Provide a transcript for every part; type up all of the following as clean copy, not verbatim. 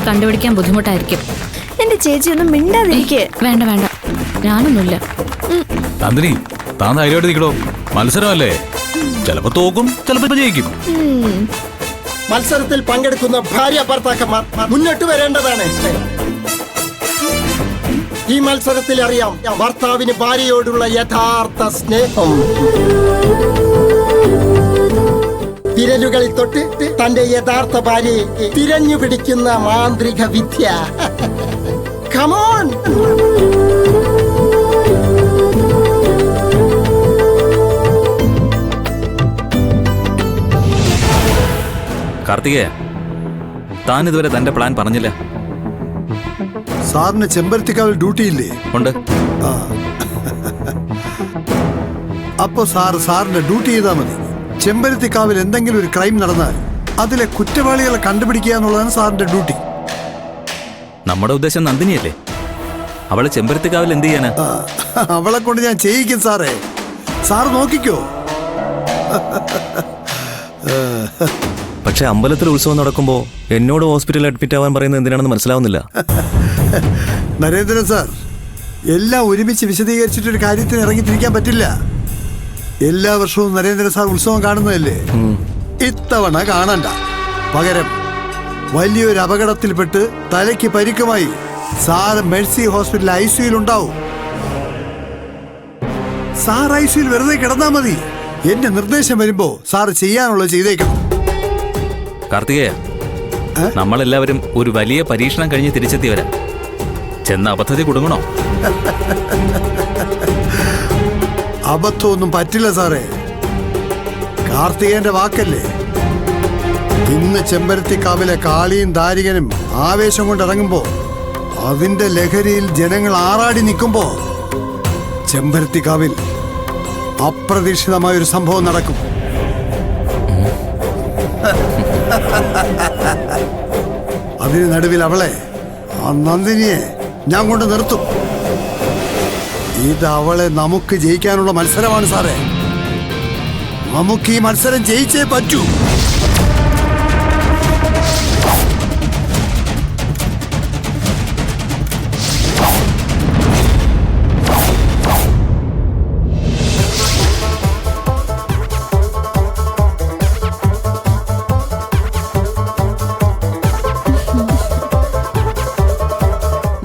കണ്ടുപിടിക്കാൻ ബുദ്ധിമുട്ടായിരിക്കും. എന്റെ ചേച്ചി ഒന്നും മിണ്ടാതിരിക്കേ. വേണ്ട വേണ്ട, ഞാനൊന്നുമില്ല. നന്ദിനി, താൻ ധൈര്യമായിട്ട് നിൽക്കണോ? മത്സരമല്ലേ, ചിലപ്പോ തോക്കും, ചിലപ്പോ ജയിക്കും. മത്സരത്തിൽ പങ്കെടുക്കുന്ന ഭാര്യ ഭർത്താക്കന്മാർ മുന്നോട്ട് വരേണ്ടതാണ്. ഈ മത്സരത്തിൽ അറിയാം ഭർത്താവിന് ഭാര്യയോടുള്ള യഥാർത്ഥ സ്നേഹം. വിരലുകളിൽ തൊട്ട് തന്റെ യഥാർത്ഥ ഭാര്യയെ തിരഞ്ഞു പിടിക്കുന്ന മാന്ത്രിക വിദ്യ. കമോൺ. കാർത്തികേ, താൻ ഇതുവരെ തന്റെ പ്ലാൻ പറഞ്ഞില്ല. സാറിന് ചെമ്പരത്തിക്കാവിൽ ഡ്യൂട്ടി ഇല്ലേ? ഉണ്ട്. അപ്പൊ സാറിന്റെ ഡ്യൂട്ടി ചെയ്താൽ മതി. ചെമ്പരത്തിക്കാവിൽ എന്തെങ്കിലും ഒരു ക്രൈം നടന്നാൽ അതിലെ കുറ്റവാളികളെ കണ്ടുപിടിക്കുക എന്നുള്ളതാണ് സാറിന്റെ ഡ്യൂട്ടി. നമ്മുടെ ഉദ്ദേശം നന്ദിനിയല്ലേ? അവളെ ചെമ്പരത്തിക്കാവിൽ എന്ത് ചെയ്യാനാ? അവളെ കൊണ്ട് ഞാൻ ചെയ്യിക്കും സാറേ. സാറ് നോക്കിക്കോ. പക്ഷെ അമ്പലത്തിൽ ഉത്സവം നടക്കുമ്പോ എന്നോട് ഹോസ്പിറ്റലിൽ അഡ്മിറ്റ് ആവാൻ പറയുന്നത് എന്തിനാണെന്ന് മനസ്സിലാവുന്നില്ല. നരേന്ദ്രൻ സാർ, എല്ലാം ഒരുമിച്ച് വിശദീകരിച്ചിട്ടൊരു കാര്യത്തിന് ഇറങ്ങിത്തിരിക്കാൻ പറ്റില്ല. എല്ലാ വർഷവും നരേന്ദ്രൻ സാർ ഉത്സവം കാണുന്നതല്ലേ? ഇത്തവണ കാണണ്ട. പകരം വലിയൊരു അപകടത്തിൽപ്പെട്ട് തലയ്ക്ക് പരിക്കുമായി സാർ മെഴ്സി ഹോസ്പിറ്റൽ ICUയിൽ ഉണ്ടാവും. സാർ ICUയിൽ വെറുതെ കിടന്നാ മതി. എന്റെ നിർദ്ദേശം വരുമ്പോ സാർ ചെയ്യാനുള്ളത് ചെയ്തേക്കണം. കാർത്തികേയ, നമ്മളെല്ലാവരും ഒരു വലിയ പരീക്ഷണം കഴിഞ്ഞ് തിരിച്ചെത്തിയവരാ. ചെന്ന അബദ്ധത്തിൽ കുടുങ്ങണോ? അബദ്ധമൊന്നും പറ്റില്ല സാറേ. കാർത്തികേയന്റെ വാക്കല്ലേ. ഇന്ന് ചെമ്പരത്തിക്കാവിലെ കാളിയും ദാരികനും ആവേശം കൊണ്ടിറങ്ങുമ്പോ, അതിന്റെ ലഹരിയിൽ ജനങ്ങൾ ആറാടി നിൽക്കുമ്പോ ചെമ്പരത്തിക്കാവിൽ അപ്രതീക്ഷിതമായൊരു സംഭവം നടക്കും. അതിന് നടുവിൽ അവളെ, ആ നന്ദിനിയെ ഞാൻ കൊണ്ട് നിർത്തും. ഇത് അവളെ നമുക്ക് ജയിക്കാനുള്ള മത്സരമാണ് സാറേ. നമുക്ക് ഈ മത്സരം ജയിച്ചേ പറ്റൂ.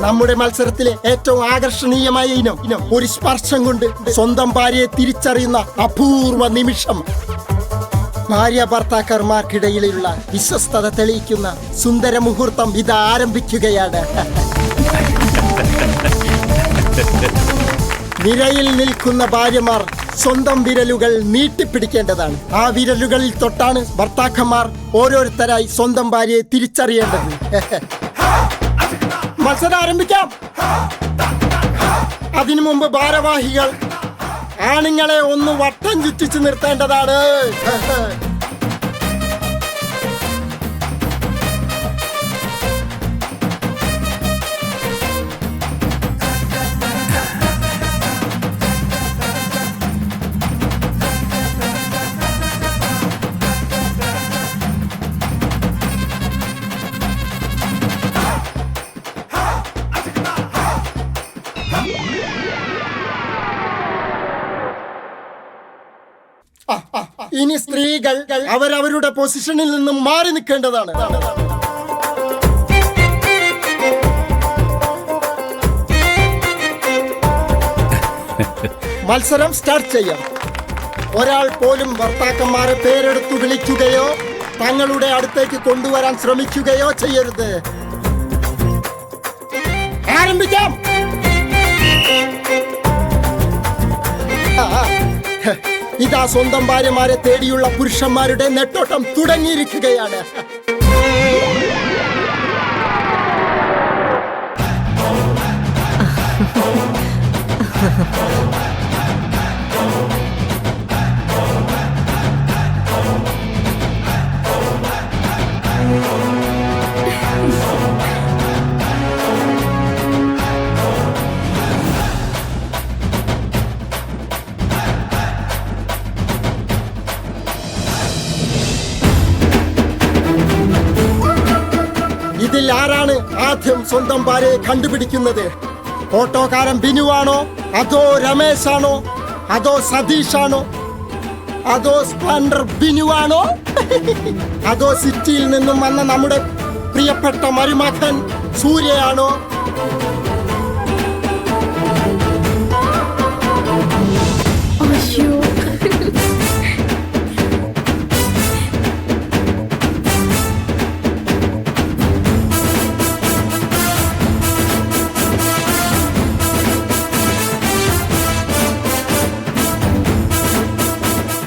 നമ്മുടെ മത്സരത്തിലെ ഏറ്റവും ആകർഷണീയമായ ഇനം ഒരു സ്പർശം കൊണ്ട് സ്വന്തം ഭാര്യയെ തിരിച്ചറിയുന്ന അപൂർവ നിമിഷം. ഭാര്യ ഭർത്താക്കന്മാർക്കിടയിലുള്ള വിശ്വസ്തത തെളിയിക്കുന്ന സുന്ദര മുഹൂർത്തം ഇത് ആരംഭിക്കുകയാണ്. നിരയിൽ നിൽക്കുന്ന ഭാര്യമാർ സ്വന്തം വിരലുകൾ നീട്ടിപ്പിടിക്കേണ്ടതാണ്. ആ വിരലുകളിൽ തൊട്ടാണ് ഭർത്താക്കന്മാർ ഓരോരുത്തരായി സ്വന്തം ഭാര്യയെ തിരിച്ചറിയേണ്ടത്. മത്സരം ആരംഭിക്കാം. അതിനു മുമ്പ് ഭാരവാഹികൾ ആണുങ്ങളെ ഒന്ന് വട്ടം ചുറ്റിച്ചു നിർത്തേണ്ടതാണ്. ഇനി സ്ത്രീകൾ അവരവരുടെ പൊസിഷനിൽ നിന്നും മാറി നിൽക്കേണ്ടതാണ്. മത്സരം സ്റ്റാർട്ട് ചെയ്യാം. ഒരാൾ പോലും ഭർത്താക്കന്മാരെ പേരെടുത്തു വിളിക്കുകയോ തങ്ങളുടെ അടുത്തേക്ക് കൊണ്ടുവരാൻ ശ്രമിക്കുകയോ ചെയ്യരുത്. ആരംഭിക്കാം. ഇതാ സ്വന്തം ഭാര്യമാരെ തേടിയുള്ള പുരുഷന്മാരുടെ നെട്ടോട്ടം തുടങ്ങിയിരിക്കുകയാണ്. സൂര്യയാണ് ആദ്യം സ്വന്തം ഭാര്യയെ കണ്ടുപിടിക്കുന്നത്. ഓട്ടോക്കാരൻ ബിനുവാണോ, അതോ രമേശാണോ, അതോ സതീഷാണോ, അതോ സ്പ്ലൻഡർ ബിനുവാണോ, അതോ സിറ്റിയിൽ നിന്നും വന്ന നമ്മുടെ പ്രിയപ്പെട്ട മരുമകൻ സൂര്യയാണോ?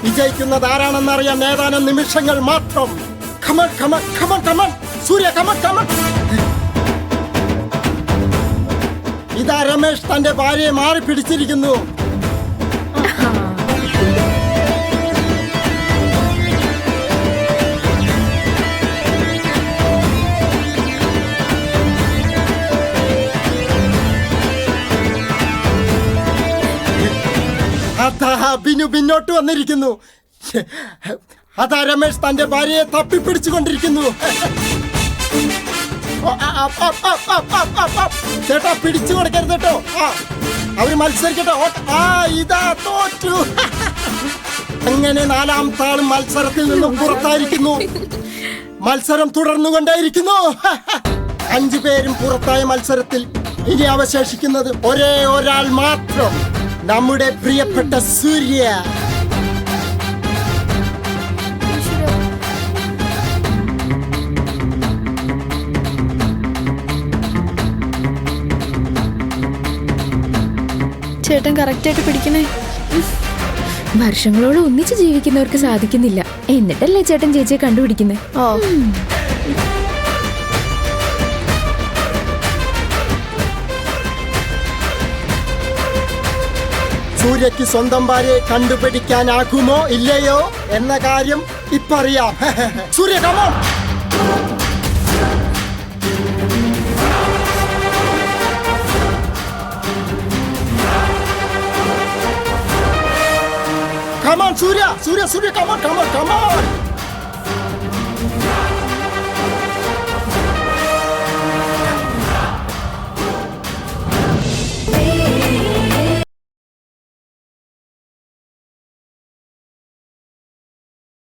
വിജയിക്കുന്നത് ആരാണെന്നറിയാൻ ഏതാനും നിമിഷങ്ങൾ മാത്രം. കമൺ കമൺ കമൺ കമൺ സൂര്യ, കമൺ കമൺ. ഇതാ രമേശ് തന്റെ ഭാര്യയെ മാറി പിടിച്ചിരിക്കുന്നു. അതാ ബിനു പിന്നോട്ട് വന്നിരിക്കുന്നു. അതാ രമേശ് തന്റെ ഭാര്യയെ തപ്പിപ്പിടിച്ചുകൊണ്ടിരിക്കുന്നു. ചേട്ടാ പിടിച്ചു കൊടുക്കരുത് കേട്ടോ. അവര് മത്സരിക്കട്ടോ. ഇതാ തോറ്റു. അങ്ങനെ നാലാമത്തെ ആളും മത്സരത്തിൽ നിന്നും പുറത്തായിരിക്കുന്നു. മത്സരം തുടർന്നുകൊണ്ടേയിരിക്കുന്നു. 5 പേരും പുറത്തായ മത്സരത്തിൽ ഇനി അവശേഷിക്കുന്നത് ഒരേ ഒരാൾ മാത്രം, നമ്മുടെ പ്രിയപ്പെട്ട സൂര്യ. ചേട്ടൻ കറക്റ്റ് ആയിട്ട് പിടിക്കണേ. വർഷങ്ങളോളം ഒന്നിച്ച് ജീവിക്കുന്നവർക്ക് സാധിക്കുന്നില്ല, എന്നിട്ടല്ലേ ചേട്ടൻ ചേച്ചിയെ കണ്ടുപിടിക്കുന്നത്. ഓ സൂര്യക്ക് സ്വന്തം ഭാര്യയെ കണ്ടുപിടിക്കാനാകുമോ ഇല്ലയോ എന്ന കാര്യം ഇപ്പറിയാം. സൂര്യ come on. Come on, Surya! Surya, Surya, come on, come on, come on!